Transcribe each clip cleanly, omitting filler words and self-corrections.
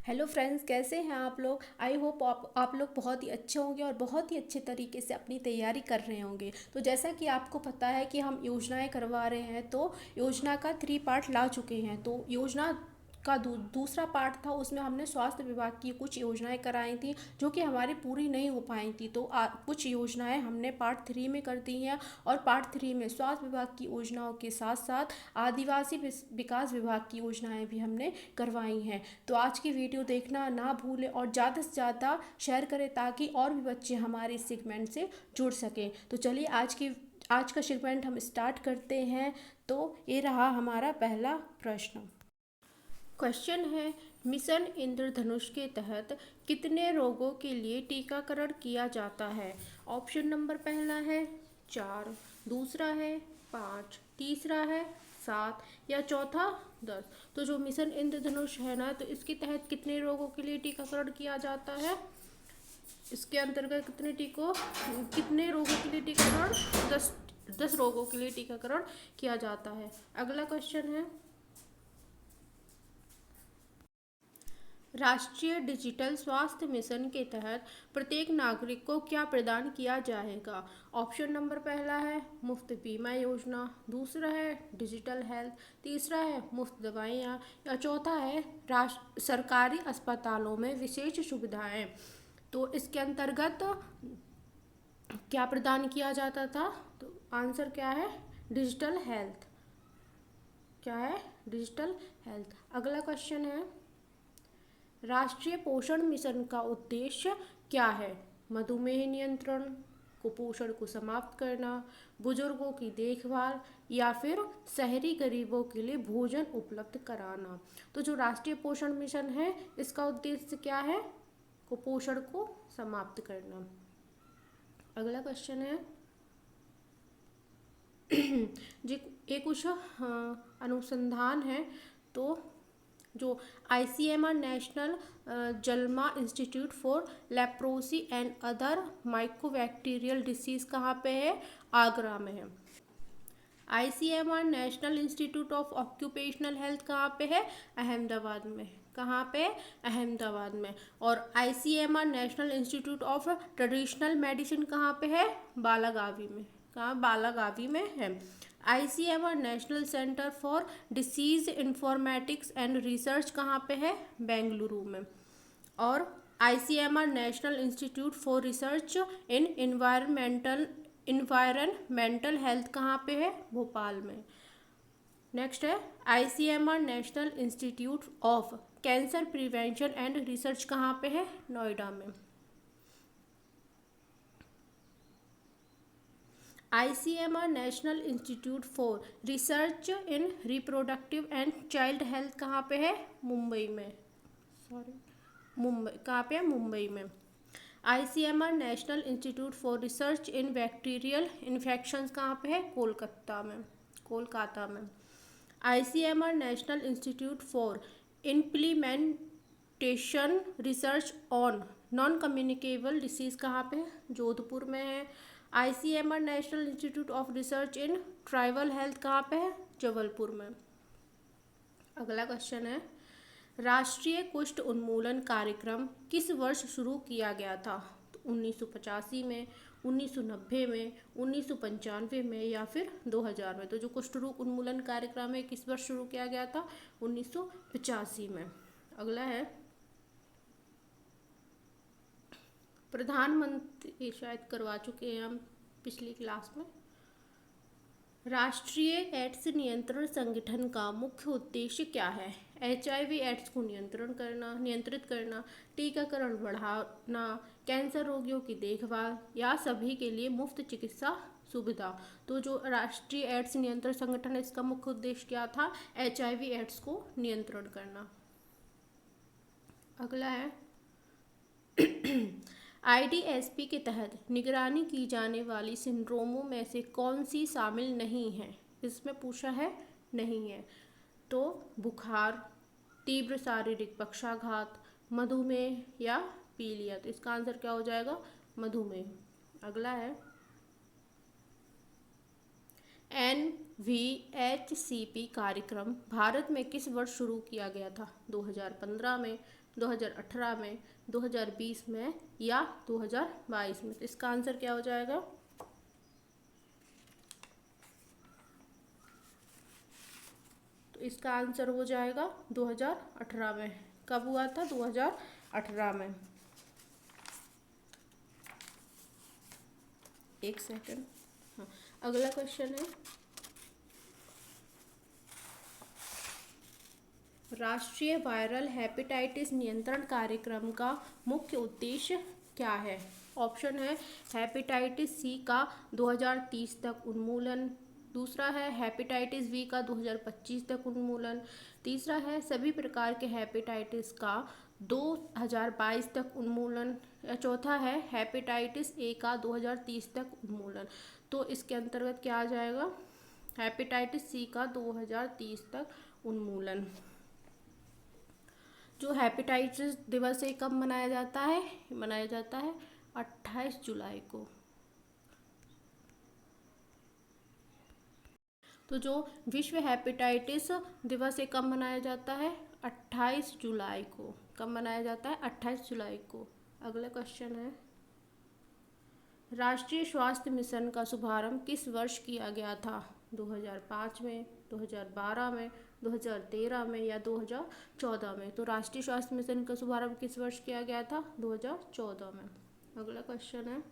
Hello friends, कैसे हैं आप लोग। आई होप आप लोग बहुत ही अच्छे होंगे और बहुत ही अच्छे तरीके से अपनी तैयारी कर रहे होंगे। तो जैसा कि आपको पता है कि हम योजनाएं करवा रहे हैं, तो योजना का 3 पार्ट ला चुके हैं। तो योजना का दूसरा पार्ट था, उसमें हमने स्वास्थ्य विभाग की कुछ योजनाएं कराई थी जो कि हमारी पूरी नहीं हो पाई थी। तो कुछ योजनाएं हमने पार्ट 3 में कर दी हैं, और पार्ट 3 में स्वास्थ्य विभाग की योजनाओं के साथ साथ आदिवासी विकास विभाग की योजनाएं भी हमने करवाई हैं। तो आज की वीडियो देखना ना भूलें और ज़्यादा से ज़्यादा शेयर करें ताकि और भी बच्चे हमारे इस सेगमेंट से जुड़ सकें। तो चलिए आज का सेगमेंट हम स्टार्ट करते हैं। तो ये रहा हमारा पहला प्रश्न। क्वेश्चन है, मिशन इंद्रधनुष के तहत कितने रोगों के लिए टीकाकरण किया जाता है। ऑप्शन नंबर पहला है 4, दूसरा है 5, तीसरा है 7 या चौथा 10। तो जो मिशन इंद्रधनुष है ना, तो इसके तहत कितने रोगों के लिए टीकाकरण किया जाता है। इसके अंतर्गत कितने रोगों के लिए टीकाकरण, 10 रोगों के लिए टीकाकरण किया जाता है। अगला क्वेश्चन है, राष्ट्रीय डिजिटल स्वास्थ्य मिशन के तहत प्रत्येक नागरिक को क्या प्रदान किया जाएगा। ऑप्शन नंबर पहला है मुफ्त बीमा योजना, दूसरा है डिजिटल हेल्थ, तीसरा है मुफ्त दवाइयाँ या चौथा है सरकारी अस्पतालों में विशेष सुविधाएं। तो इसके अंतर्गत क्या प्रदान किया जाता था। तो आंसर क्या है, डिजिटल हेल्थ। क्या है, डिजिटल हेल्थ। अगला क्वेश्चन है, राष्ट्रीय पोषण मिशन का उद्देश्य क्या है। मधुमेह नियंत्रण, कुपोषण को समाप्त करना, बुजुर्गों की देखभाल या फिर शहरी गरीबों के लिए भोजन उपलब्ध कराना। तो जो राष्ट्रीय पोषण मिशन है, इसका उद्देश्य क्या है, कुपोषण को समाप्त करना। अगला क्वेश्चन है जी, ये कुछ अनुसंधान है। तो जो ICMR नेशनल जल्मा institute for leprosy and other mycobacterial disease कहाँ पे है, आगरा में है। ICMR national institute of occupational health कहाँ पे है, अहमदाबाद में। कहाँ पे, अहमदाबाद में। और ICMR national institute of traditional medicine कहाँ पे है, बालागावी में। कहाँ, बालागावी में है। ICMR national centre for disease informatics and research कहाँ पे है, बेंगलुरु में। और ICMR national institute for research in environmental health कहाँ पे है, भोपाल में। नेक्स्ट है ICMR national institute of cancer prevention and research कहाँ पे है, नोएडा में। ICMR national institute for research in reproductive and child health कहाँ पे है, मुंबई में। मुंबई कहाँ पे है, मुंबई में। ICMR national institute for research in bacterial infections कहाँ पे है, कोलकाता में। ICMR national institute for implementation research on non communicable disease कहाँ पे है, जोधपुर में है। ICMR national institute of research in tribal health कहाँ पे है, जबलपुर में। अगला क्वेश्चन है, राष्ट्रीय कुष्ठ उन्मूलन कार्यक्रम किस वर्ष शुरू किया गया था। तो 1985 में, 1990 में, 1995 में या फिर 2000 में। तो जो कुष्ठ रोग उन्मूलन कार्यक्रम है, किस वर्ष शुरू किया गया था, 1985 में। अगला है, प्रधानमंत्री, शायद करवा चुके हैं हम पिछली क्लास में। राष्ट्रीय एड्स नियंत्रण संगठन का मुख्य उद्देश्य क्या है। HIV एड्स को नियंत्रित करना, टीकाकरण बढ़ाना, कैंसर रोगियों की देखभाल या सभी के लिए मुफ्त चिकित्सा सुविधा। तो जो राष्ट्रीय एड्स नियंत्रण संगठन है, इसका मुख्य उद्देश्य क्या था, HIV एड्स को नियंत्रण करना। अगला है IDSP के तहत निगरानी की जाने वाली सिंड्रोमों में से कौन सी शामिल नहीं है। इसमें पूछा है, नहीं है। तो बुखार, तीव्र शारीरिक पक्षाघात, मधुमेह या पीलिया। तो इसका आंसर क्या हो जाएगा, मधुमेह। अगला है, NVHCP कार्यक्रम भारत में किस वर्ष शुरू किया गया था। 2015 में, 2018 में, 2020 में या 2022 में? तो इसका आंसर क्या हो जाएगा? तो इसका आंसर हो जाएगा 2018 में। कब हुआ था? 2018 में। एक सेकंड। हाँ, अगला क्वेश्चन है, राष्ट्रीय वायरल हेपेटाइटिस नियंत्रण कार्यक्रम का मुख्य उद्देश्य क्या है? ऑप्शन है हेपेटाइटिस सी का 2030 तक उन्मूलन, दूसरा है हेपेटाइटिस बी का 2025 तक उन्मूलन, तीसरा है सभी प्रकार के हेपेटाइटिस का 2022 तक उन्मूलन, या चौथा है हेपेटाइटिस ए का 2030 तक उन्मूलन। तो इसके अंतर्गत क्या आ जाएगा? हेपेटाइटिस सी का 2030 तक उन्मूलन। जो हेपेटाइटिस दिवस है कब मनाया जाता है? मनाया जाता है 28 जुलाई को। तो जो विश्व हेपेटाइटिस दिवस है कब मनाया जाता है? 28 जुलाई को। कब मनाया जाता है? 28 जुलाई को। अगला क्वेश्चन है, राष्ट्रीय स्वास्थ्य मिशन का शुभारंभ किस वर्ष किया गया था? 2005 में, 2012 में, 2013 में या 2014 में? तो राष्ट्रीय स्वास्थ्य मिशन का शुभारंभ किस वर्ष किया गया था? 2014 में। अगला क्वेश्चन है,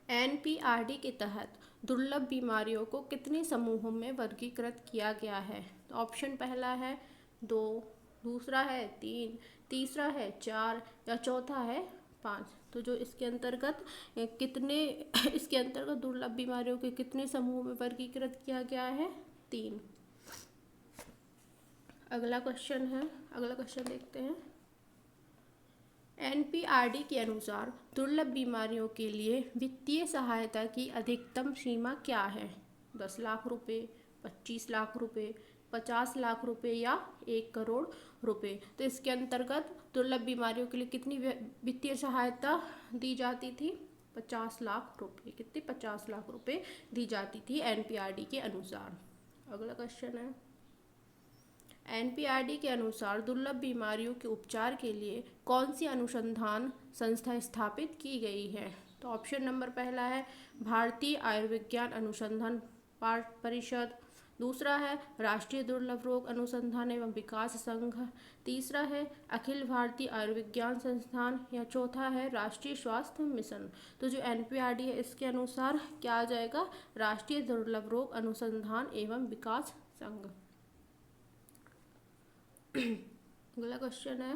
एनपीआरडी के तहत दुर्लभ बीमारियों को कितने समूहों में वर्गीकृत किया गया है? तो ऑप्शन पहला है 2, दूसरा है 3, तीसरा है 4 या चौथा है 5। तो जो इसके अंतर्गत इसके अंतर्गत दुर्लभ बीमारियों के कितने समूहों में वर्गीकृत किया गया है? 3। अगला क्वेश्चन देखते हैं, एनपीआरडी के अनुसार दुर्लभ बीमारियों के लिए वित्तीय सहायता की अधिकतम सीमा क्या है? 10 लाख रुपए, 25 लाख रुपए, 50 लाख रुपए या 1 करोड़ रुपए? तो इसके अंतर्गत दुर्लभ बीमारियों के लिए कितनी वित्तीय सहायता दी जाती थी? 50 लाख रुपए। कितनी? 50 लाख रुपए दी जाती थी एनपीआरडी के अनुसार। अगला क्वेश्चन है, एनपीआरडी के अनुसार दुर्लभ बीमारियों के उपचार के लिए कौन सी अनुसंधान संस्था स्थापित की गई है? तो ऑप्शन नंबर पहला है भारतीय आयुर्विज्ञान अनुसंधान परिषद, दूसरा है राष्ट्रीय दुर्लभ रोग अनुसंधान एवं विकास संघ, तीसरा है अखिल भारतीय आयुर्विज्ञान संस्थान या चौथा है राष्ट्रीय स्वास्थ्य मिशन। तो जो एनपीआरडी है इसके अनुसार क्या आ जाएगा? राष्ट्रीय दुर्लभ रोग अनुसंधान एवं विकास संघ। अगला क्वेश्चन है,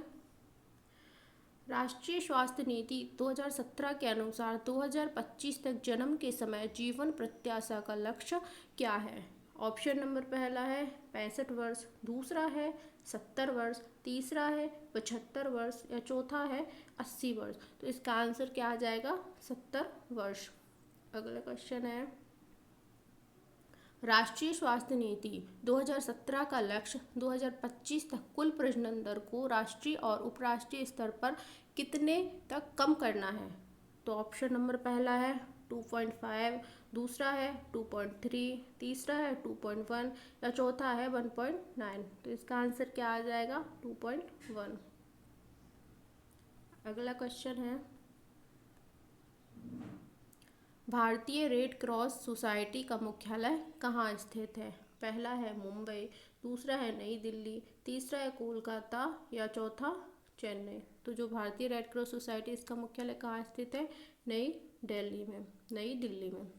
राष्ट्रीय स्वास्थ्य नीति 2017 के अनुसार 2025 तक जन्म के समय जीवन प्रत्याशा का लक्ष्य क्या है? ऑप्शन नंबर पहला है 65 वर्ष, दूसरा है 70 वर्ष, तीसरा है 75 वर्ष या चौथा है 80 वर्ष। तो इसका आंसर क्या आ जाएगा? 70 वर्ष। अगला क्वेश्चन है, राष्ट्रीय स्वास्थ्य नीति 2017 का लक्ष्य 2025 तक कुल प्रजनन दर को राष्ट्रीय और उपराष्ट्रीय स्तर पर कितने तक कम करना है? तो ऑप्शन नंबर पहला है 2.5, दूसरा है 2.3, तीसरा है 2.1 या चौथा है 1.9। तो इसका आंसर क्या आ जाएगा? 2.1। अगला क्वेश्चन है, भारतीय रेड क्रॉस सोसाइटी का मुख्यालय कहाँ स्थित है? पहला है मुंबई, दूसरा है नई दिल्ली, तीसरा है कोलकाता या चौथा चेन्नई। तो जो भारतीय रेड क्रॉस सोसाइटी इसका मुख्यालय कहाँ स्थित है? नई दिल्ली में।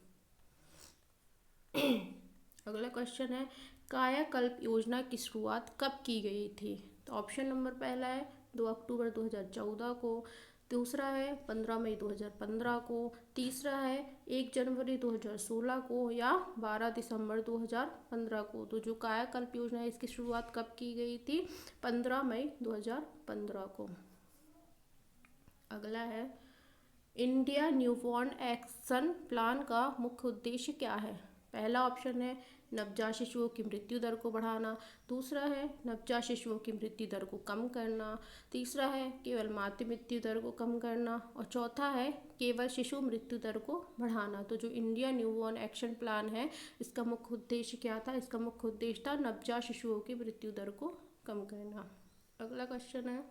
अगला क्वेश्चन है, कायाकल्प योजना की शुरुआत कब की गई थी? तो ऑप्शन नंबर पहला है 2 अक्टूबर 2014 को, दूसरा है 15 मई 2015 को, तीसरा है 1 जनवरी 2016 को या 12 दिसंबर 2015 को। तो जो कायाकल्प योजना है इसकी शुरुआत कब की गई थी? 15 मई 2015 को। अगला है, इंडिया न्यूबॉर्न एक्शन प्लान का मुख्य उद्देश्य क्या है? पहला ऑप्शन है नवजात शिशुओं की मृत्यु दर को बढ़ाना। दूसरा है नवजात शिशुओं की मृत्यु दर को कम करना। तीसरा है केवल मातृ मृत्यु दर को कम करना। और चौथा है केवल शिशु मृत्यु दर को बढ़ाना। तो जो इंडिया न्यूबॉर्न एक्शन प्लान है, इसका मुख्य उद्देश्य क्या था? इसका मुख्य उद्देश्य था नवजात शिशुओं की मृत्यु दर को कम करना। अगला क्वेश्चन है,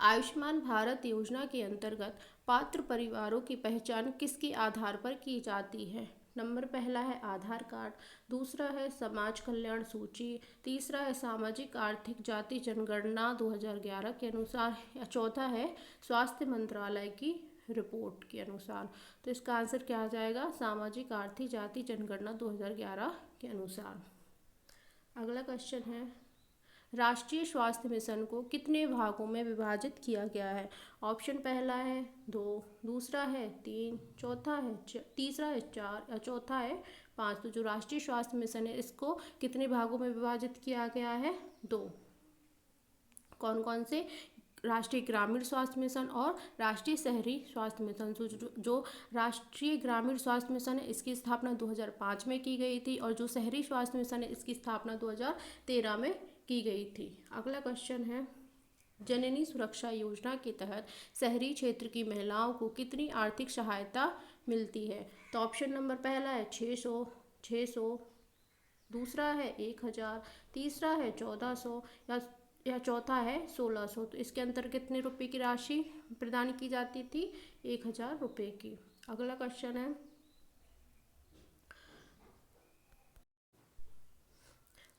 आयुष्मान भारत योजना के अंतर्गत पात्र परिवारों की पहचान किसके आधार पर की जाती है? नंबर पहला है आधार कार्ड, दूसरा है समाज कल्याण सूची, तीसरा है सामाजिक आर्थिक जाति जनगणना 2011 के अनुसार, या चौथा है स्वास्थ्य मंत्रालय की रिपोर्ट के अनुसार। तो इसका आंसर क्या आ जाएगा? सामाजिक आर्थिक जाति जनगणना 2011 के अनुसार। अगला क्वेश्चन है, राष्ट्रीय स्वास्थ्य मिशन को कितने भागों में विभाजित किया गया है? ऑप्शन पहला है 2, दूसरा है 3, चौथा है तीसरा है 4, या चौथा है 5। तो जो राष्ट्रीय स्वास्थ्य मिशन है, इसको कितने भागों में विभाजित किया गया है? 2। कौन कौन से? राष्ट्रीय ग्रामीण स्वास्थ्य मिशन और राष्ट्रीय शहरी स्वास्थ्य मिशन। जो राष्ट्रीय ग्रामीण स्वास्थ्य मिशन है, इसकी स्थापना 2005 में की गई थी, और जो शहरी स्वास्थ्य मिशन है, इसकी स्थापना 2013 में की गई थी। अगला क्वेश्चन है, जननी सुरक्षा योजना के तहत शहरी क्षेत्र की महिलाओं को कितनी आर्थिक सहायता मिलती है? तो ऑप्शन नंबर पहला है 600, दूसरा है 1000, तीसरा है 1400, या चौथा है 1600। तो इसके अंतर कितने रुपए की राशि प्रदान की जाती थी? 1000 रुपये की। अगला क्वेश्चन है,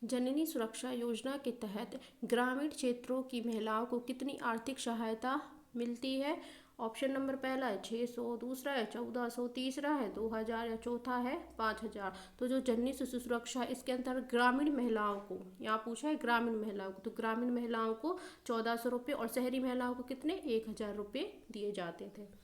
जननी सुरक्षा योजना के तहत ग्रामीण क्षेत्रों की महिलाओं को कितनी आर्थिक सहायता मिलती है? ऑप्शन नंबर पहला है 600, दूसरा है 1400, तीसरा है 2000, या चौथा है 5000। तो जो जननी शिशु सुरक्षा, इसके अंतर्गत ग्रामीण महिलाओं को, यहाँ पूछा है ग्रामीण महिलाओं को, तो ग्रामीण महिलाओं को 1400 रुपये और शहरी महिलाओं को कितने? 1000 रुपये दिए जाते थे।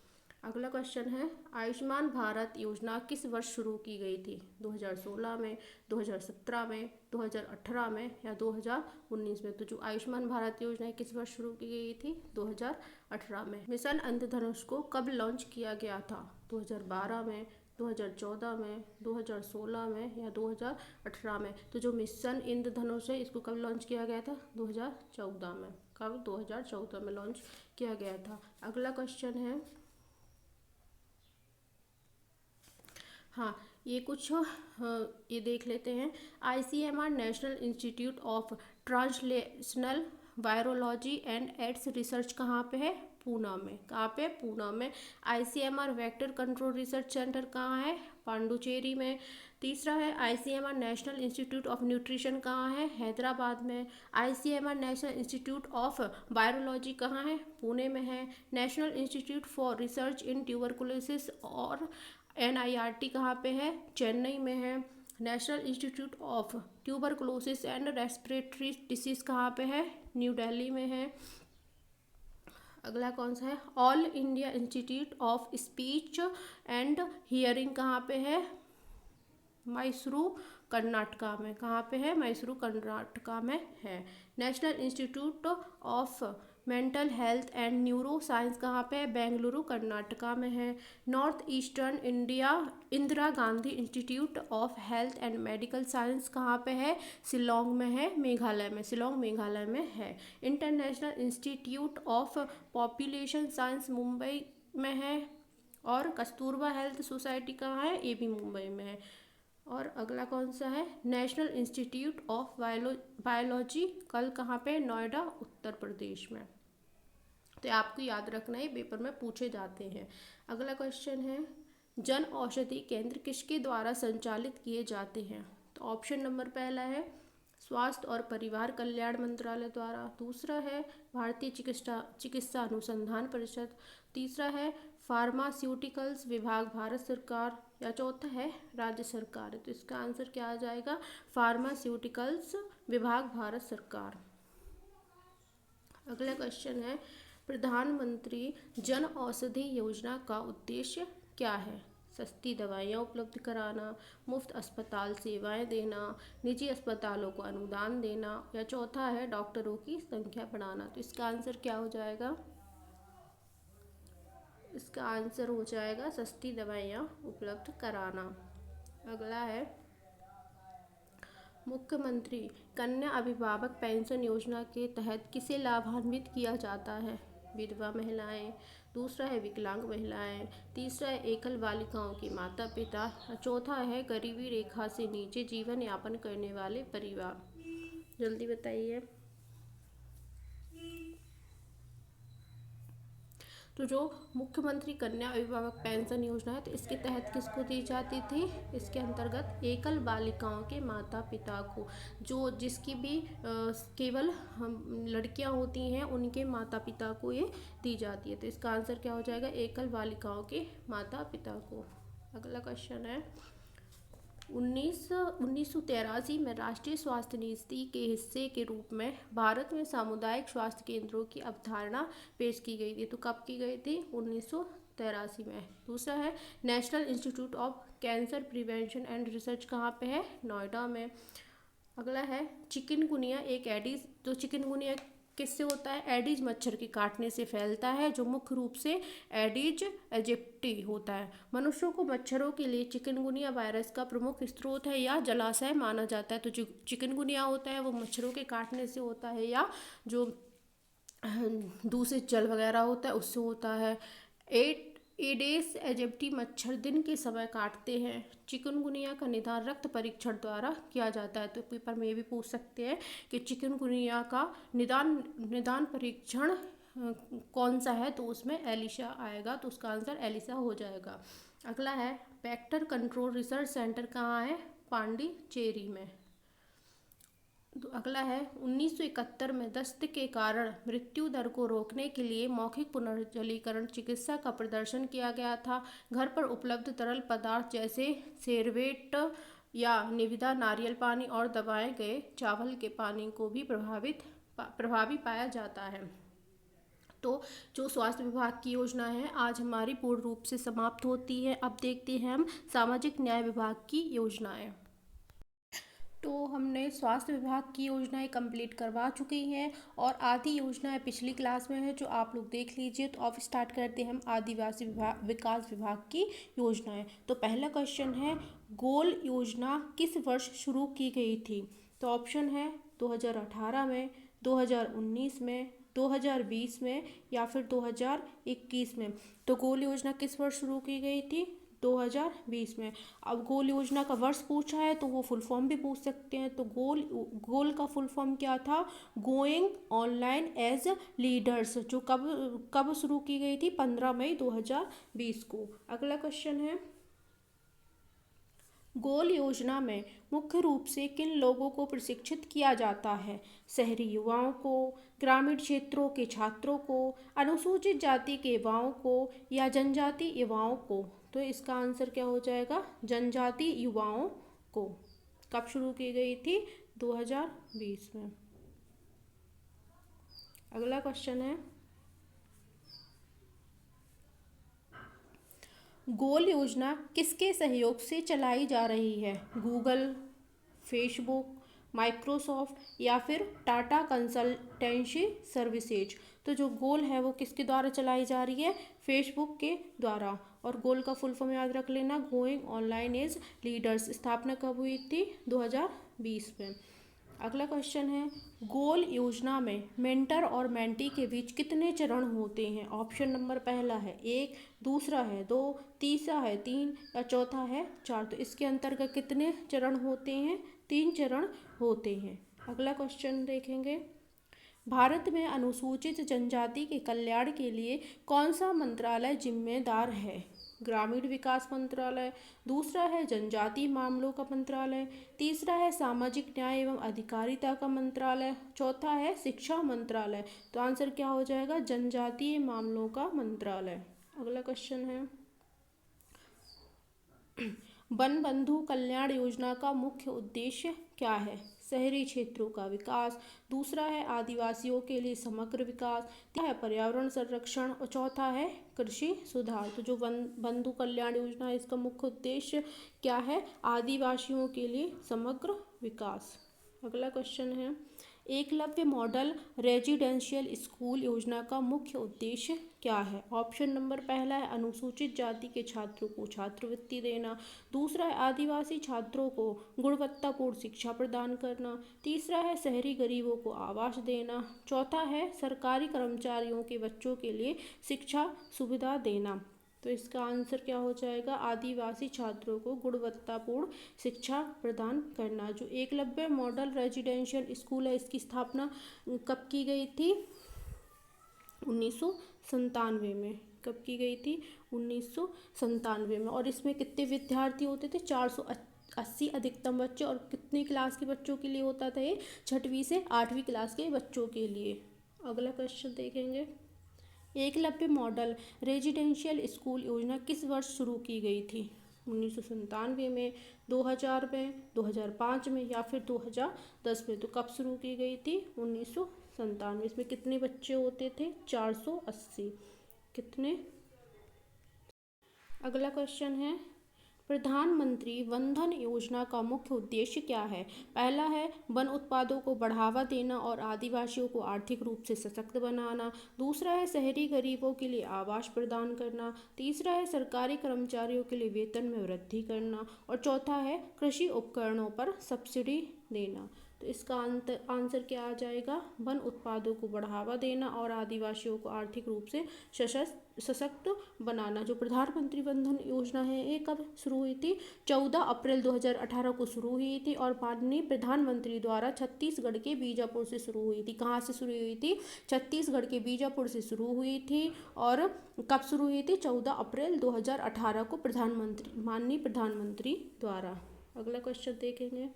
अगला क्वेश्चन है, आयुष्मान भारत योजना किस वर्ष शुरू की गई थी? 2016 में, 2017 में, 2018 में, या 2019 में? तो जो आयुष्मान भारत योजना किस वर्ष शुरू की गई थी? 2018 में। मिशन इंद्रधनुष को कब लॉन्च किया गया था? 2012 में, 2014 में, 2016 में, या 2018 में? तो जो मिशन इंद्रधनुष है, इसको कब लॉन्च किया गया था? 2014 में। कब? 2014 में लॉन्च किया गया था। अगला क्वेश्चन है, हाँ ये कुछ ये देख लेते हैं। ICMR national institute of translational virology and ads research कहाँ पे है? पूना में। कहाँ पे? पूना में। ICMR vector control research centre कहाँ है? पांडुचेरी में। तीसरा है ICMR national institute of nutrition कहाँ है? हैदराबाद में। ICMR national institute of virology कहाँ है? पुणे में है। National institute for research in tuberculosis और NIRT कहाँ पे है? चेन्नई में है। National institute of tuberculosis and respiratory disease कहाँ पे है? न्यू दिल्ली में है। अगला कौन सा है? All India institute of speech and hearing कहाँ पे है? मैसूरू कर्नाटका में। कहाँ पे है? मैसूरू कर्नाटका में है। National institute of mental health and neuro science कहाँ पे है? बेंगलुरु कर्नाटका में है। North eastern India Indira Gandhi institute of health and medical science कहाँ पे है? शिलोंग में है, मेघालय में। शिलोंग मेघालय में है। International institute of population science Mumbai में है। और कस्तूरबा हेल्थ सोसाइटी कहाँ है? ये भी मुंबई में है। और अगला कौन सा है? नेशनल इंस्टीट्यूट ऑफ बायोलॉजी कल कहाँ पे? नोएडा उत्तर प्रदेश में। तो आपको याद रखना है, पेपर में पूछे जाते हैं। अगला क्वेश्चन है, जन औषधि केंद्र किसके द्वारा संचालित किए जाते हैं? तो ऑप्शन नंबर पहला है स्वास्थ्य और परिवार कल्याण मंत्रालय द्वारा, दूसरा है भारतीय चिकित्सा अनुसंधान परिषद, तीसरा है फार्मास्यूटिकल्स विभाग भारत सरकार, या चौथा है राज्य सरकार। तो इसका आंसर क्या आ जाएगा? फार्मास्यूटिकल्स विभाग भारत सरकार। अगला क्वेश्चन है, प्रधानमंत्री जन औषधि योजना का उद्देश्य क्या है? सस्ती दवाइयाँ उपलब्ध कराना, मुफ्त अस्पताल सेवाएं देना, निजी अस्पतालों को अनुदान देना, या चौथा है डॉक्टरों की संख्या बढ़ाना। तो इसका आंसर क्या हो जाएगा? इसका आंसर हो जाएगा सस्ती दवाइयाँ उपलब्ध कराना। अगला है, मुख्यमंत्री कन्या अभिभावक पेंशन योजना के तहत किसे लाभान्वित किया जाता है? विधवा महिलाएं, दूसरा है विकलांग महिलाएं, तीसरा है एकल बालिकाओं के माता पिता और चौथा है गरीबी रेखा से नीचे जीवन यापन करने वाले परिवार। जल्दी बताइए। तो जो मुख्यमंत्री कन्या अभिभावक पेंशन योजना है, तो इसके तहत किसको दी जाती थी? इसके अंतर्गत एकल बालिकाओं के माता पिता को, जो जिसकी भी केवल हम लड़कियां होती हैं उनके माता पिता को ये दी जाती है। तो इसका आंसर क्या हो जाएगा? एकल बालिकाओं के माता पिता को। अगला क्वेश्चन है, 1983 में राष्ट्रीय स्वास्थ्य नीति के हिस्से के रूप में भारत में सामुदायिक स्वास्थ्य केंद्रों की अवधारणा पेश की गई थी। तो कब की गई थी? 1983 में। दूसरा है national institute of cancer prevention and research कहाँ पे है? नोएडा में। अगला है चिकनगुनिया एक एडिस। तो चिकनगुनिया किससे होता है? एडिज मच्छर के काटने से फैलता है, जो मुख्य रूप से एडिज एजिप्टी होता है। मनुष्यों को मच्छरों के लिए चिकनगुनिया वायरस का प्रमुख स्रोत है या जलाशय माना जाता है। तो जो चिकनगुनिया होता है वो मच्छरों के काटने से होता है या जो दूषित जल वगैरह होता है उससे होता है। एडेस एजिप्टी मच्छर दिन के समय काटते हैं। चिकनगुनिया का निदान रक्त परीक्षण द्वारा किया जाता है। तो पेपर में ये भी पूछ सकते हैं कि चिकनगुनिया का निदान परीक्षण कौन सा है? तो उसमें एलिसा आएगा, तो उसका आंसर एलिसा हो जाएगा। अगला है वेक्टर कंट्रोल रिसर्च सेंटर कहाँ है? पांडिचेरी में। तो अगला है 1971 में दस्त के कारण मृत्यु दर को रोकने के लिए मौखिक पुनर्जलीकरण चिकित्सा का प्रदर्शन किया गया था। घर पर उपलब्ध तरल पदार्थ जैसे सेरवेट या निविदा नारियल पानी और दबाए गए चावल के पानी को भी प्रभावी पाया जाता है। तो जो स्वास्थ्य विभाग की योजना है आज हमारी पूर्ण रूप से समाप्त होती है। अब देखते हैं हम सामाजिक न्याय विभाग की योजनाएं। तो हमने स्वास्थ्य विभाग की योजनाएं कंप्लीट करवा चुकी हैं और आधी योजनाएं पिछली क्लास में है, जो आप लोग देख लीजिए। तो अब स्टार्ट करते हैं हम आदिवासी विकास विभाग की योजनाएं। तो पहला क्वेश्चन है, गोल योजना किस वर्ष शुरू की गई थी? तो ऑप्शन है 2018 में, 2019 में, 2020 में या फिर 2021 में। तो गोल योजना किस वर्ष शुरू की गई थी? 2020 में। अब गोल योजना का वर्ष पूछा है तो वो फुल फॉर्म भी पूछ सकते हैं। तो गोल का फुल फॉर्म क्या था? गोइंग ऑनलाइन एज लीडर्स, जो कब शुरू की गई थी? 15 मई 2020 को। अगला क्वेश्चन है, गोल योजना में मुख्य रूप से किन लोगों को प्रशिक्षित किया जाता है? शहरी युवाओं को, ग्रामीण क्षेत्रों के छात्रों को, अनुसूचित जाति के युवाओं को या जनजाति युवाओं को? तो इसका आंसर क्या हो जाएगा? जनजाति युवाओं को। कब शुरू की गई थी? 2020 में। अगला क्वेश्चन है, गोल योजना किसके सहयोग से चलाई जा रही है? गूगल, फेसबुक, माइक्रोसॉफ्ट या फिर टाटा कंसल्टेंसी सर्विसेज? तो जो गोल है वो किसके द्वारा चलाई जा रही है? फेसबुक के द्वारा। और गोल का फुल फॉर्म याद रख लेना, गोइंग ऑनलाइन एज लीडर्स। स्थापना कब हुई थी? 2020 में। अगला क्वेश्चन है, गोल योजना में मेंटर और मेंटी के बीच कितने चरण होते हैं? ऑप्शन नंबर पहला है 1, दूसरा है 2, तीसरा है 3 या चौथा है 4। तो इसके अंतर्गत कितने चरण होते हैं? 3 चरण होते हैं। अगला क्वेश्चन देखेंगे, भारत में अनुसूचित जनजाति के कल्याण के लिए कौन सा मंत्रालय जिम्मेदार है? ग्रामीण विकास मंत्रालय, दूसरा है जनजातीय मामलों का मंत्रालय, तीसरा है सामाजिक न्याय एवं अधिकारिता का मंत्रालय, चौथा है शिक्षा मंत्रालय। तो आंसर क्या हो जाएगा? जनजातीय मामलों का मंत्रालय। अगला क्वेश्चन है, वन बंधु कल्याण योजना का मुख्य उद्देश्य क्या है? शहरी क्षेत्रों का विकास, दूसरा है आदिवासियों के लिए समग्र विकास, तीसरा है पर्यावरण संरक्षण और चौथा है कृषि सुधार। तो जो वन बंधु कल्याण योजना है इसका मुख्य उद्देश्य क्या है? आदिवासियों के लिए समग्र विकास। अगला क्वेश्चन है, एकलव्य मॉडल रेजिडेंशियल स्कूल योजना का मुख्य उद्देश्य क्या है? ऑप्शन नंबर पहला है अनुसूचित जाति के छात्रों को छात्रवृत्ति देना। दूसरा है आदिवासी छात्रों को गुणवत्तापूर्ण शिक्षा प्रदान करना। तीसरा है शहरी गरीबों को आवास देना। चौथा है सरकारी कर्मचारियों के बच्चों के लिए शिक्षा सुविधा देना। तो इसका आंसर क्या हो जाएगा? आदिवासी छात्रों को गुणवत्तापूर्ण शिक्षा प्रदान करना। जो एकलव्य मॉडल रेजिडेंशियल स्कूल है, इसकी स्थापना कब की गई थी? 1997 में। कब की गई थी? 1997 में। और इसमें कितने विद्यार्थी होते थे? 480 अधिकतम बच्चे। और कितनी क्लास के बच्चों के लिए होता था ये? 6वीं से 8वीं क्लास के बच्चों के लिए। अगला क्वेश्चन देखेंगे। एकलव्य मॉडल रेजिडेंशियल स्कूल योजना किस वर्ष शुरू की गई थी? 1997 में, 2000 में, 2005 में या फिर 2010 में? तो कब शुरू की गई थी? 1997। इसमें कितने बच्चे होते थे? 480। कितने? अगला क्वेश्चन है प्रधानमंत्री वन धन योजना का मुख्य उद्देश्य क्या है? पहला है वन उत्पादों को बढ़ावा देना और आदिवासियों को आर्थिक रूप से सशक्त बनाना। दूसरा है शहरी गरीबों के लिए आवास प्रदान करना। तीसरा है सरकारी कर्मचारियों के लिए वेतन में वृद्धि करना। और चौथा है कृषि उपकरणों पर सब्सिडी देना। तो इसका आंसर क्या आ जाएगा? वन उत्पादों को बढ़ावा देना और आदिवासियों को आर्थिक रूप से सशक्त बनाना। जो प्रधानमंत्री वन धन योजना है ये कब शुरू हुई थी? 14 अप्रैल 2018 को शुरू हुई थी और माननीय प्रधानमंत्री द्वारा छत्तीसगढ़ के बीजापुर से शुरू हुई थी। कहाँ से शुरू हुई थी? छत्तीसगढ़ के बीजापुर से शुरू हुई थी। और कब शुरू हुई थी? 14 अप्रैल 2018 को माननीय प्रधानमंत्री द्वारा। अगला क्वेश्चन देखेंगे।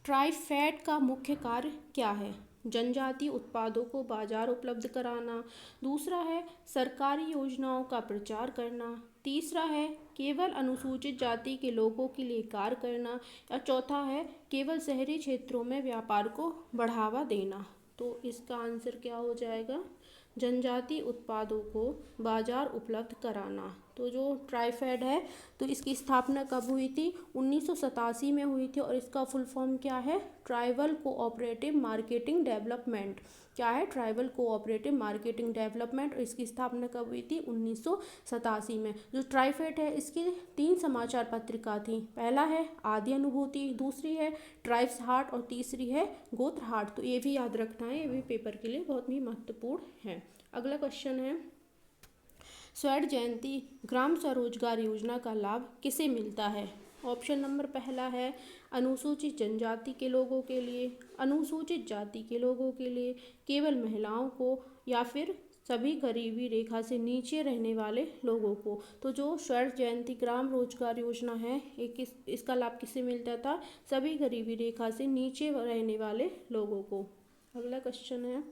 ट्राइफेड का मुख्य कार्य क्या है? जनजातीय उत्पादों को बाजार उपलब्ध कराना। दूसरा है सरकारी योजनाओं का प्रचार करना। तीसरा है केवल अनुसूचित जाति के लोगों के लिए कार्य करना। या चौथा है केवल शहरी क्षेत्रों में व्यापार को बढ़ावा देना। तो इसका आंसर क्या हो जाएगा? जनजातीय उत्पादों को बाजार उपलब्ध कराना। तो जो ट्राइफेड है तो इसकी स्थापना कब हुई थी? 1987 में हुई थी। और इसका फुल फॉर्म क्या है? Tribal cooperative marketing development. क्या है? Tribal cooperative marketing development. और इसकी स्थापना कब हुई थी? 1987 में। जो ट्राइफेड है इसकी 3 समाचार पत्रिका थी। पहला है आदि अनुभूति, दूसरी है ट्राइब्स हाट और तीसरी है गोत्र हाट। तो ये भी याद रखना है, ये भी पेपर के लिए बहुत ही महत्वपूर्ण है। अगला क्वेश्चन है स्वर्ण जयंती ग्राम स्वरोजगार योजना का लाभ किसे मिलता है? ऑप्शन नंबर पहला है अनुसूचित जनजाति के लोगों के लिए, अनुसूचित जाति के लोगों के लिए, केवल महिलाओं को, या फिर सभी गरीबी रेखा से नीचे रहने वाले लोगों को। तो जो स्वर्ण जयंती ग्राम रोजगार योजना है इसका लाभ किसे मिलता था? सभी गरीबी रेखा से नीचे रहने वाले लोगों को। अगला क्वेश्चन है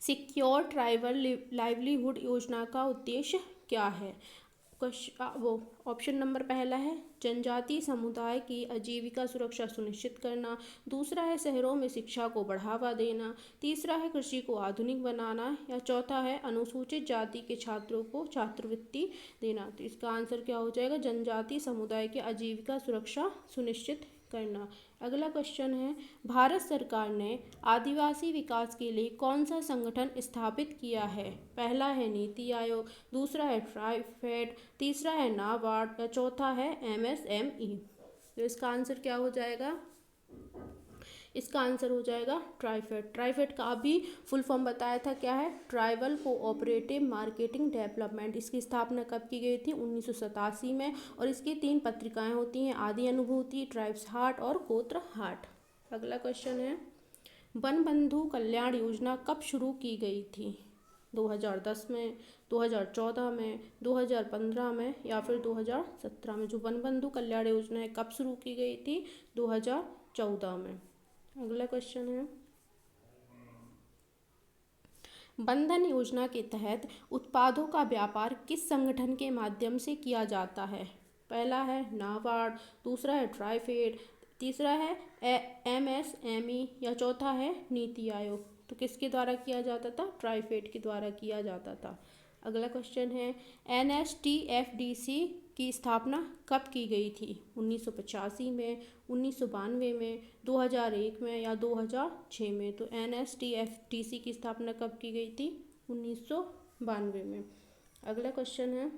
सिक्योर ट्राइबल लाइवलीहुड योजना का उद्देश्य क्या है? ऑप्शन नंबर पहला है जनजातीय समुदाय की आजीविका सुरक्षा सुनिश्चित करना। दूसरा है शहरों में शिक्षा को बढ़ावा देना। तीसरा है कृषि को आधुनिक बनाना। या चौथा है अनुसूचित जाति के छात्रों को छात्रवृत्ति देना। तो इसका आंसर क्या हो जाएगा? जनजातीय समुदाय की आजीविका सुरक्षा सुनिश्चित करना। अगला क्वेश्चन है भारत सरकार ने आदिवासी विकास के लिए कौन सा संगठन स्थापित किया है? पहला है नीति आयोग, दूसरा है ट्राइफेड, तीसरा है नाबार्ड या चौथा है MSME। तो इसका आंसर क्या हो जाएगा? इसका आंसर हो जाएगा ट्राइफेड। ट्राइफेड का अभी फुल फॉर्म बताया था, क्या है? Tribal cooperative marketing development. इसकी स्थापना कब की गई थी? 1987 में। और इसकी 3 पत्रिकाएं होती हैं आदि अनुभूति, ट्राइब्स हाट और गोत्र हाट। अगला क्वेश्चन है वन बंधु कल्याण योजना कब शुरू की गई थी? 2010 में, 2014 में, 2015 में या फिर 2017 में? जो वन बंधु कल्याण योजना है कब शुरू की गई थी? 2014 में। अगला क्वेश्चन है बंधन योजना के तहत उत्पादों का व्यापार किस संगठन के माध्यम से किया जाता है? पहला है नाबार्ड, दूसरा है ट्राइफेड, तीसरा है MSME या चौथा है नीति आयोग। तो किसके द्वारा किया जाता था? ट्राइफेड के द्वारा किया जाता था। अगला क्वेश्चन है NSTFDC की स्थापना कब की गई थी? 1985 में, 1992 में, 2001 में या 2006 में? तो NSTFDC की स्थापना कब की गई थी? 1992 में। अगला क्वेश्चन है,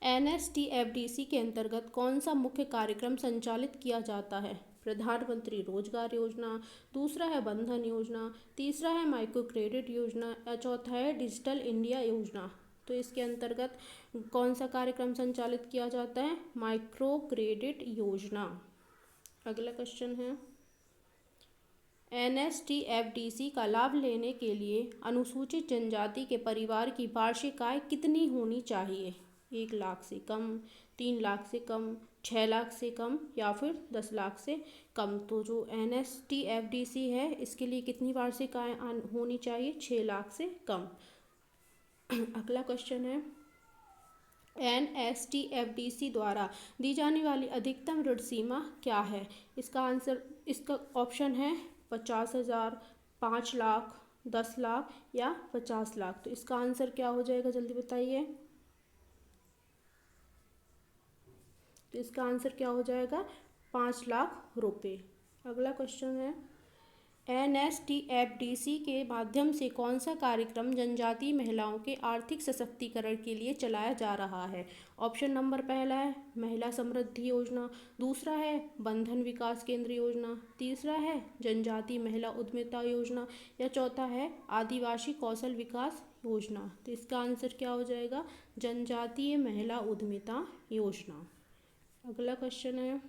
NSTFDC के अंतर्गत कौन सा मुख्य कार्यक्रम संचालित किया जाता है? प्रधानमंत्री रोजगार योजना, दूसरा है बंधन योजना, तीसरा है माइक्रो क्रेडिट योजना या चौथा है डिजिटल इंडिया योजना? तो इसके अंतर्गत कौन सा कार्यक्रम संचालित किया जाता है? माइक्रो क्रेडिट योजना। अगला क्वेश्चन है, NSTFDC का लाभ लेने के लिए अनुसूचित जनजाति के परिवार की वार्षिक आय कितनी होनी चाहिए? 1 लाख से कम, 3 लाख से कम, 6 लाख से कम या फिर 10 लाख से कम? तो जो NSTFDC है इसके लिए कितनी वार्षिक आय होनी चाहिए? 6 लाख से कम। अगला क्वेश्चन है, NSTFDC द्वारा दी जाने वाली अधिकतम ऋण सीमा क्या है? इसका ऑप्शन है 50,000, 5 लाख, 10 लाख या 50 लाख। तो इसका आंसर क्या हो जाएगा, जल्दी बताइए। तो इसका आंसर क्या हो जाएगा? 5 लाख रुपए। अगला क्वेश्चन है, NSTFDC के माध्यम से कौन सा कार्यक्रम जनजातीय महिलाओं के आर्थिक सशक्तिकरण के लिए चलाया जा रहा है? ऑप्शन नंबर पहला है महिला समृद्धि योजना, दूसरा है बंधन विकास केंद्र योजना, तीसरा है जनजातीय महिला उद्यमिता योजना या चौथा है आदिवासी कौशल विकास योजना? तो इसका आंसर क्या हो जाएगा? जनजातीय महिला उद्यमिता योजना। अगला क्वेश्चन है,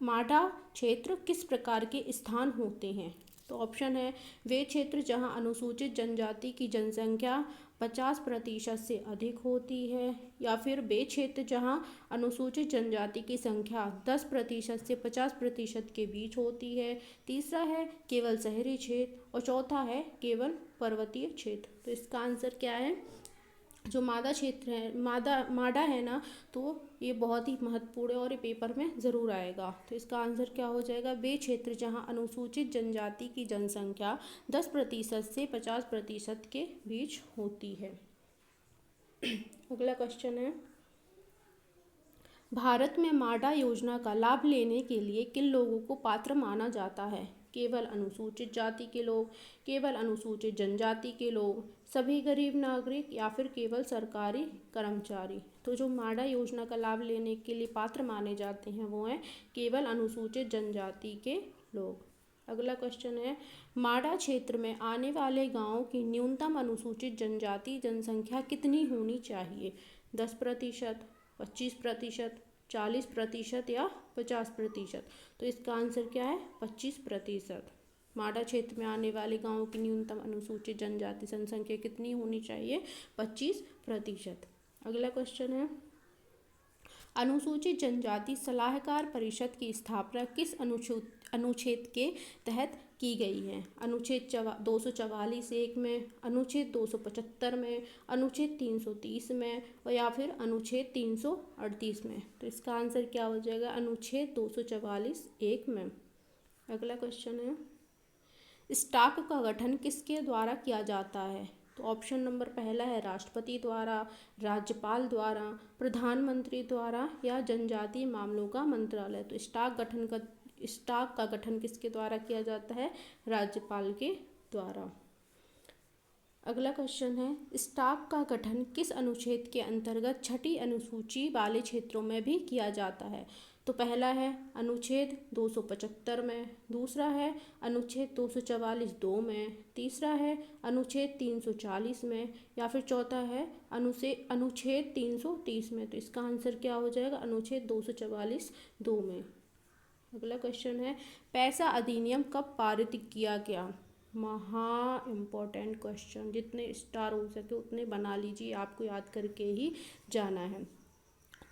माडा क्षेत्र किस प्रकार के स्थान होते हैं? तो ऑप्शन है वे क्षेत्र जहां अनुसूचित जनजाति की जनसंख्या 50% से अधिक होती है, या फिर वे क्षेत्र जहां अनुसूचित जनजाति की संख्या 10% से 50% के बीच होती है, तीसरा है केवल शहरी क्षेत्र और चौथा है केवल पर्वतीय क्षेत्र? तो इसका आंसर क्या है? जो मादा क्षेत्र है, माडा है ना, तो ये बहुत ही महत्वपूर्ण है और ये पेपर में ज़रूर आएगा। तो इसका आंसर क्या हो जाएगा? वे क्षेत्र जहां अनुसूचित जनजाति की जनसंख्या 10% से 50% के बीच होती है। अगला क्वेश्चन है, भारत में माडा योजना का लाभ लेने के लिए किन लोगों को पात्र माना जाता है? केवल अनुसूचित जाति के लोग, केवल अनुसूचित जनजाति के लोग, सभी गरीब नागरिक या फिर केवल सरकारी कर्मचारी? तो जो माडा योजना का लाभ लेने के लिए पात्र माने जाते हैं वो हैं केवल अनुसूचित जनजाति के लोग। अगला क्वेश्चन है, माडा क्षेत्र में आने वाले गांवों की न्यूनतम अनुसूचित जनजाति जनसंख्या कितनी होनी चाहिए? 10%, 25%, 40% या 50%? तो इसका आंसर क्या है? 25%। माडा क्षेत्र में आने वाले गांवों की न्यूनतम अनुसूचित जनजाति जनसंख्या कितनी होनी चाहिए? 25%। अगला क्वेश्चन है, अनुसूचित जनजाति सलाहकार परिषद की स्थापना किस अनुच्छेद के तहत की गई है? अनुच्छेद 244(1) में, अनुच्छेद 275 में, अनुच्छेद 330 में और या फिर अनुच्छेद 338 में? तो इसका आंसर क्या हो जाएगा? अनुच्छेद 244(1) में। अगला क्वेश्चन है, स्टाक का गठन किसके द्वारा किया जाता है? तो ऑप्शन नंबर पहला है राष्ट्रपति द्वारा, राज्यपाल द्वारा, प्रधानमंत्री द्वारा या जनजातीय मामलों का मंत्रालय? तो स्टाक का गठन किसके द्वारा किया जाता है? राज्यपाल के द्वारा। अगला क्वेश्चन है, स्टाक का गठन किस अनुच्छेद के अंतर्गत छठी अनुसूची वाले क्षेत्रों में भी किया जाता है? तो पहला है अनुच्छेद 275 में, दूसरा है अनुच्छेद 244(2) में, तीसरा है अनुच्छेद 340 में या फिर चौथा है अनुच्छेद 330 में? तो इसका आंसर क्या हो जाएगा? अनुच्छेद 244(2) में। अगला क्वेश्चन है, पैसा अधिनियम कब पारित किया गया? महा इम्पोर्टेंट क्वेश्चन, जितने स्टार हो सके उतने बना लीजिए, आपको याद करके ही जाना है।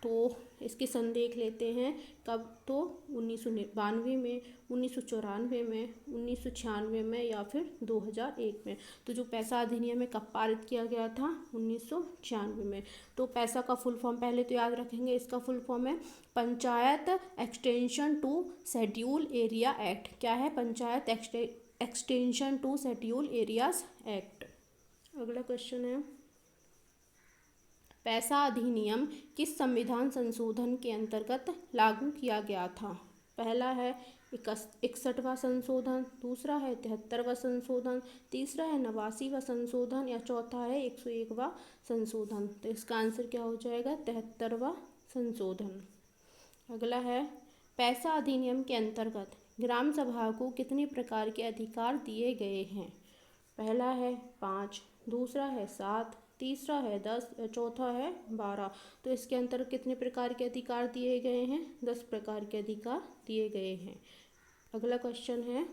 तो इसके सन देख लेते हैं कब, तो 1992 में, 1994 में, 1996 में या फिर 2001 में? तो जो पैसा अधिनियम है कब पारित किया गया था? 1996 में। तो पैसा का फुल फॉर्म पहले तो याद रखेंगे, इसका फुल फॉर्म है panchayat extension to schedule area act. क्या है? Panchayat extension to schedule areas act. अगला क्वेश्चन है, पैसा अधिनियम किस संविधान संशोधन के अंतर्गत लागू किया गया था? पहला है 61वां संशोधन, दूसरा है 73वां संशोधन, तीसरा है 89वां संशोधन या चौथा है 101वां संशोधन। तो इसका आंसर क्या हो जाएगा? 73वां संशोधन। अगला है पैसा अधिनियम के अंतर्गत ग्राम सभा को कितने प्रकार के अधिकार दिए गए हैं? पहला है 5, दूसरा है 7, तीसरा है 10, चौथा है 12। तो इसके अंतर्गत कितने प्रकार के अधिकार दिए गए हैं? 10 प्रकार के अधिकार दिए गए हैं। अगला क्वेश्चन है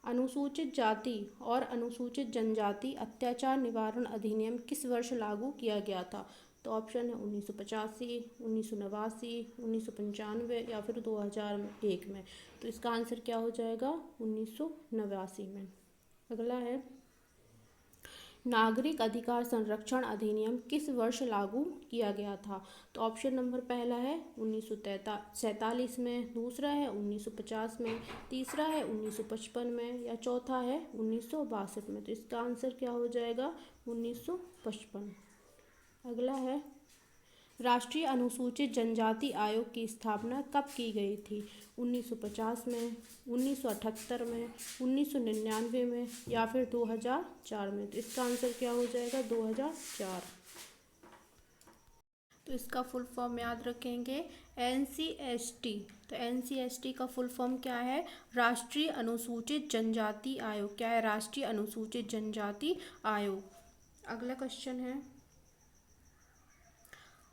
अनुसूचित जाति और अनुसूचित जनजाति अत्याचार निवारण अधिनियम किस वर्ष लागू किया गया था? तो ऑप्शन है 1985, 1989, 1995 या फिर 2001 में। तो इसका आंसर क्या हो जाएगा? 1989 में। अगला है नागरिक अधिकार संरक्षण अधिनियम किस वर्ष लागू किया गया था? तो ऑप्शन नंबर पहला है 1947 में, दूसरा है 1950 में, तीसरा है 1955 में या चौथा है 1962 में। तो इसका आंसर क्या हो जाएगा? 1955। अगला है राष्ट्रीय अनुसूचित जनजाति आयोग की स्थापना कब की गई थी? 1950 में, 1978 में, 1999 में या फिर 2004 में। तो इसका आंसर क्या हो जाएगा? 2004। तो इसका फुल फॉर्म याद रखेंगे NCST। तो NCST का फुल फॉर्म क्या है? राष्ट्रीय अनुसूचित जनजाति आयोग। क्या है? राष्ट्रीय अनुसूचित जनजाति आयोग। अगला क्वेश्चन है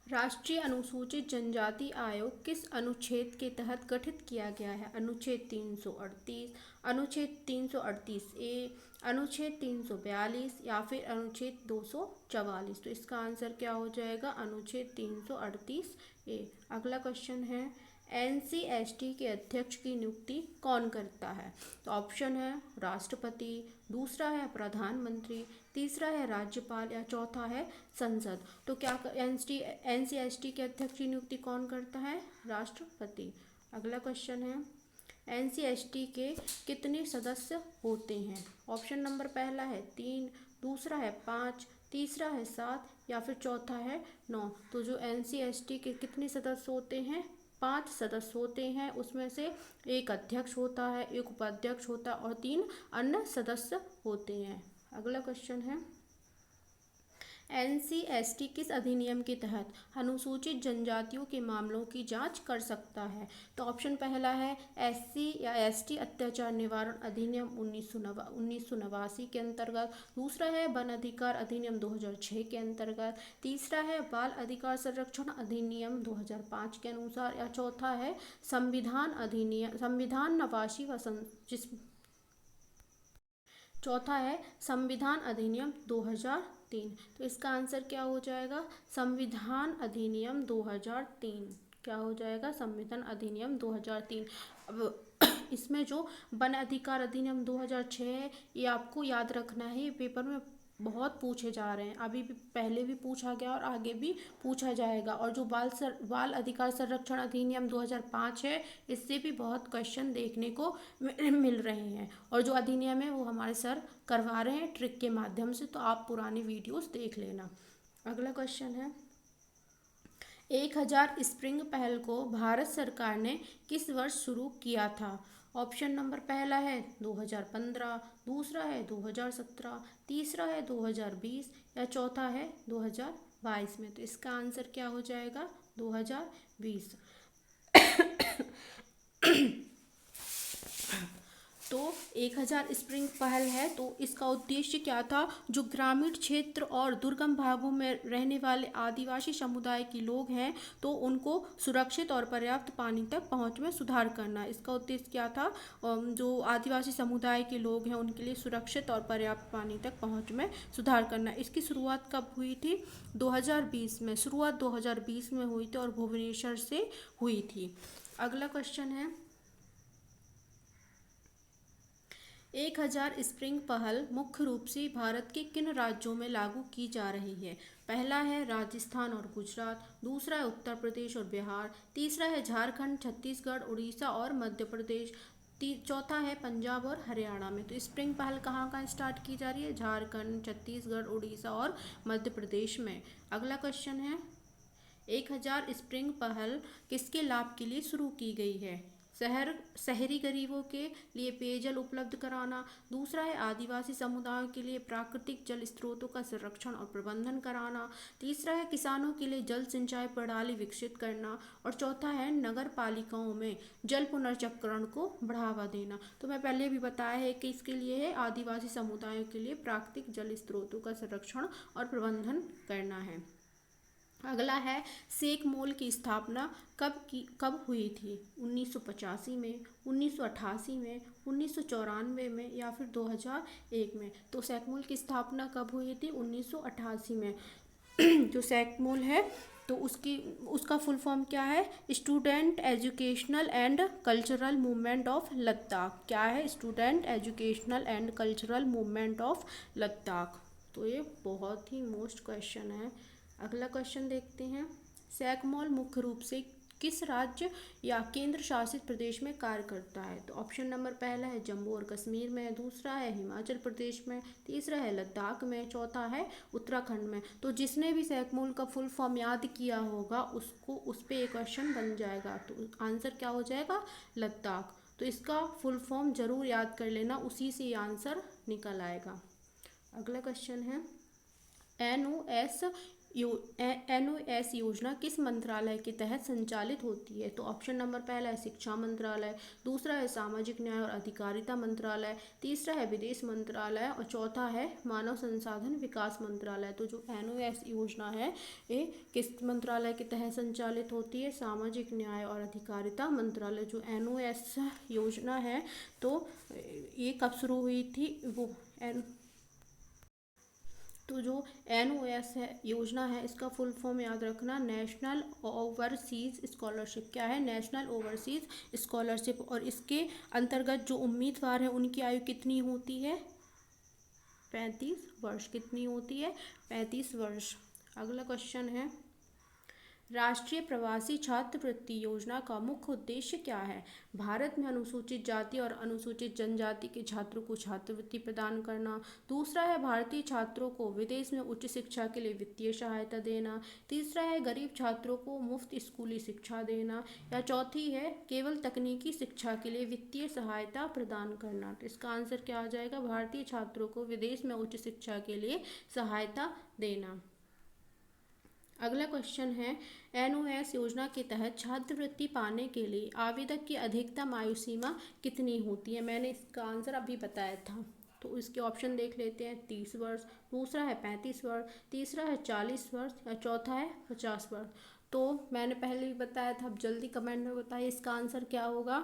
राष्ट्रीय अनुसूचित जनजाति आयोग किस अनुच्छेद के तहत गठित किया गया है? अनुच्छेद 338, अनुच्छेद 338A, अनुच्छेद 342 या फिर अनुच्छेद 244। तो इसका आंसर क्या हो जाएगा? अनुच्छेद 338A। अगला क्वेश्चन है NCST के अध्यक्ष की नियुक्ति कौन करता है? तो ऑप्शन है राष्ट्रपति, दूसरा है प्रधानमंत्री, तीसरा है राज्यपाल या चौथा है संसद। तो क्या NCST के अध्यक्ष की नियुक्ति कौन करता है? राष्ट्रपति। अगला क्वेश्चन है NCST के कितने सदस्य होते हैं? ऑप्शन नंबर पहला है 3, दूसरा है 5, तीसरा है 7 या फिर चौथा है 9। तो जो NCST के कितने सदस्य होते हैं? 5 सदस्य होते हैं। उसमें से एक अध्यक्ष होता है, एक उपाध्यक्ष होता है और 3 अन्य सदस्य होते हैं। अगला क्वेश्चन है NCST किस अधिनियम के तहत अनुसूचित जनजातियों के मामलों की जांच कर सकता है? तो ऑप्शन पहला है SC या ST अत्याचार निवारण अधिनियम 1989 के अंतर्गत, दूसरा है वन अधिकार अधिनियम 2006 के अंतर्गत, तीसरा है बाल अधिकार संरक्षण अधिनियम 2005 के अनुसार या चौथा है संविधान अधिनियम चौथा है संविधान अधिनियम 2003। तो इसका आंसर क्या हो जाएगा? संविधान अधिनियम 2003। क्या हो जाएगा? संविधान अधिनियम 2003। अब इसमें जो वन अधिकार अधिनियम 2006 है, ये आपको याद रखना है। ये पेपर में बहुत पूछे जा रहे हैं, अभी भी पहले भी पूछा गया और आगे भी पूछा जाएगा। और जो बाल अधिकार संरक्षण अधिनियम 2005 है, इससे भी बहुत क्वेश्चन देखने को मिल रहे हैं। और जो अधिनियम है वो हमारे सर करवा रहे हैं ट्रिक के माध्यम से, तो आप पुरानी वीडियोस देख लेना। अगला क्वेश्चन है 1000 स्प्रिंग पहल को भारत सरकार ने किस वर्ष शुरू किया था? ऑप्शन नंबर पहला है 2015, दूसरा है 2017, तीसरा है 2020 या चौथा है 2022 में। तो इसका आंसर क्या हो जाएगा? 2020। तो 1000 स्प्रिंग पहल है, तो इसका उद्देश्य क्या था? जो ग्रामीण क्षेत्र और दुर्गम भागों में रहने वाले आदिवासी समुदाय के लोग हैं, तो उनको सुरक्षित और पर्याप्त पानी तक पहुंच में सुधार करना। इसका उद्देश्य क्या था? जो आदिवासी समुदाय के लोग हैं उनके लिए सुरक्षित और पर्याप्त पानी तक पहुंच में सुधार करना। इसकी शुरुआत कब हुई थी? 2020 में। शुरुआत 2020 में हुई थी और भुवनेश्वर से हुई थी। अगला क्वेश्चन है 1000 स्प्रिंग पहल मुख्य रूप से भारत के किन राज्यों में लागू की जा रही है? पहला है राजस्थान और गुजरात, दूसरा है उत्तर प्रदेश और बिहार, तीसरा है झारखंड, छत्तीसगढ़, उड़ीसा और मध्य प्रदेश, चौथा है पंजाब और हरियाणा में। तो स्प्रिंग पहल कहाँ कहाँ स्टार्ट की जा रही है? झारखंड, छत्तीसगढ़, उड़ीसा और मध्य प्रदेश में। अगला क्वेश्चन है 1000 स्प्रिंग पहल किसके लाभ के लिए शुरू की गई है? शहरी गरीबों के लिए पेयजल उपलब्ध कराना। दूसरा है आदिवासी समुदायों के लिए प्राकृतिक जल स्रोतों का संरक्षण और प्रबंधन कराना। तीसरा है किसानों के लिए जल सिंचाई प्रणाली विकसित करना। और चौथा है नगर पालिकाओं में जल पुनर्चक्रण को बढ़ावा देना। तो मैं पहले भी बताया है कि इसके लिए है आदिवासी समुदायों के लिए प्राकृतिक जल स्रोतों का संरक्षण और प्रबंधन करना है। अगला है सेक मोल की स्थापना कब हुई थी? 1985 में, 1988 में, 1994 में या फिर 2001 में। तो सेक मोल की स्थापना कब हुई थी? 1988 में। जो सेक मोल है तो उसका फुल फॉर्म क्या है? Student educational and cultural movement of Ladakh. क्या है? Student educational and cultural movement of Ladakh. तो ये बहुत ही मोस्ट क्वेश्चन है। अगला क्वेश्चन देखते हैं। सेक मॉल मुख्य रूप से किस राज्य या केंद्र शासित प्रदेश में कार्य करता है? तो ऑप्शन नंबर पहला है जम्मू और कश्मीर में, दूसरा है हिमाचल प्रदेश में, तीसरा है लद्दाख में, चौथा है उत्तराखंड में। तो जिसने भी सेक मॉल का फुल फॉर्म याद किया होगा उसको उस पर एक क्वेश्चन बन जाएगा। तो आंसर क्या हो जाएगा? लद्दाख। तो इसका फुल फॉर्म जरूर याद कर लेना, उसी से आंसर निकल आएगा। अगला क्वेश्चन है NOS योजना किस मंत्रालय के तहत संचालित होती है? तो ऑप्शन नंबर पहला है शिक्षा मंत्रालय, दूसरा है सामाजिक न्याय और अधिकारिता मंत्रालय, तीसरा है विदेश मंत्रालय और चौथा है मानव संसाधन विकास मंत्रालय। तो जो NOS योजना है ये किस मंत्रालय के तहत संचालित होती है? सामाजिक न्याय और अधिकारिता मंत्रालय। जो NOS योजना है तो ये कब शुरू हुई थी? तो जो NOS योजना है इसका फुल फॉर्म याद रखना, नेशनल ओवरसीज स्कॉलरशिप। क्या है? National overseas scholarship. और इसके अंतर्गत जो उम्मीदवार हैं उनकी आयु कितनी होती है? 35 वर्ष। कितनी होती है? 35 वर्ष। अगला क्वेश्चन है राष्ट्रीय प्रवासी छात्रवृत्ति योजना का मुख्य उद्देश्य क्या है? भारत में अनुसूचित जाति और अनुसूचित जनजाति के छात्रों को छात्रवृत्ति प्रदान करना। दूसरा है भारतीय छात्रों को विदेश में उच्च शिक्षा के लिए वित्तीय सहायता देना। तीसरा है गरीब छात्रों को मुफ्त स्कूली शिक्षा देना। या चौथी है केवल तकनीकी शिक्षा के लिए वित्तीय सहायता प्रदान करना। तो इसका आंसर क्या आ जाएगा? भारतीय छात्रों को विदेश में उच्च शिक्षा के लिए सहायता देना। अगला क्वेश्चन है NOS योजना के तहत छात्रवृत्ति पाने के लिए आवेदक की अधिकतम आयु सीमा कितनी होती है? मैंने इसका आंसर अभी बताया था। तो इसके ऑप्शन देख लेते हैं। 30 वर्ष, दूसरा है 35 वर्ष, तीसरा है 40 वर्ष या चौथा है 50 वर्ष। तो मैंने पहले भी बताया था, अब जल्दी कमेंट में बताइए इसका आंसर क्या होगा।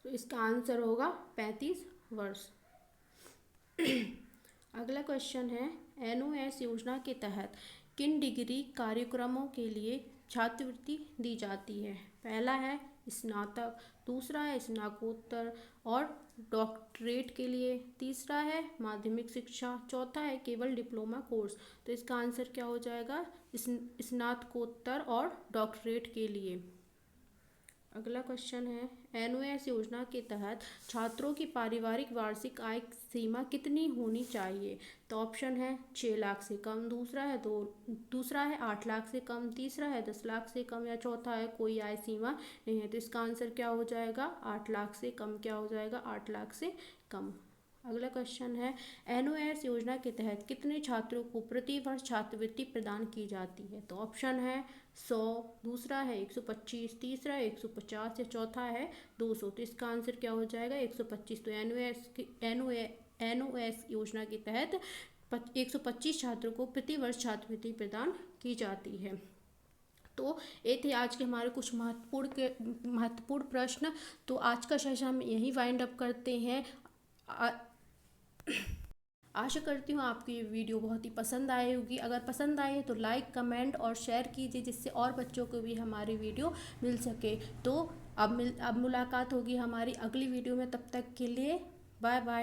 तो इसका आंसर होगा 35 वर्ष। अगला क्वेश्चन है NOS योजना के तहत किन डिग्री कार्यक्रमों के लिए छात्रवृत्ति दी जाती है? पहला है स्नातक, दूसरा है स्नातकोत्तर और डॉक्टरेट के लिए, तीसरा है माध्यमिक शिक्षा, चौथा है केवल डिप्लोमा कोर्स। तो इसका आंसर क्या हो जाएगा? स्नातकोत्तर और डॉक्टरेट के लिए। अगला क्वेश्चन है NOS योजना के तहत छात्रों की पारिवारिक वार्षिक आय सीमा कितनी होनी चाहिए? तो ऑप्शन है 6 लाख से कम, दूसरा है 8 लाख से कम, तीसरा है 10 लाख से कम या चौथा है कोई आय सीमा नहीं है। तो इसका आंसर क्या हो जाएगा? 8 लाख से कम। क्या हो जाएगा? 8 लाख से कम। अगला क्वेश्चन है NOS योजना के तहत कितने छात्रों को प्रति वर्ष छात्रवृत्ति प्रदान की जाती है? तो ऑप्शन है 100, दूसरा है 125, तीसरा है 150 या चौथा है 200। तो इसका आंसर क्या हो जाएगा? 125। तो NOS योजना के तहत 125 छात्रों को प्रति वर्ष छात्रवृत्ति प्रदान की जाती है। तो ये थे आज के हमारे कुछ महत्वपूर्ण प्रश्न। तो आज का सेशन हम यहीं वाइंड अप करते हैं। आशा करती हूँ आपको ये वीडियो बहुत ही पसंद आई होगी। अगर पसंद आई है तो लाइक, कमेंट और शेयर कीजिए, जिससे और बच्चों को भी हमारी वीडियो मिल सके। तो अब मुलाकात होगी हमारी अगली वीडियो में। तब तक के लिए बाय बाय।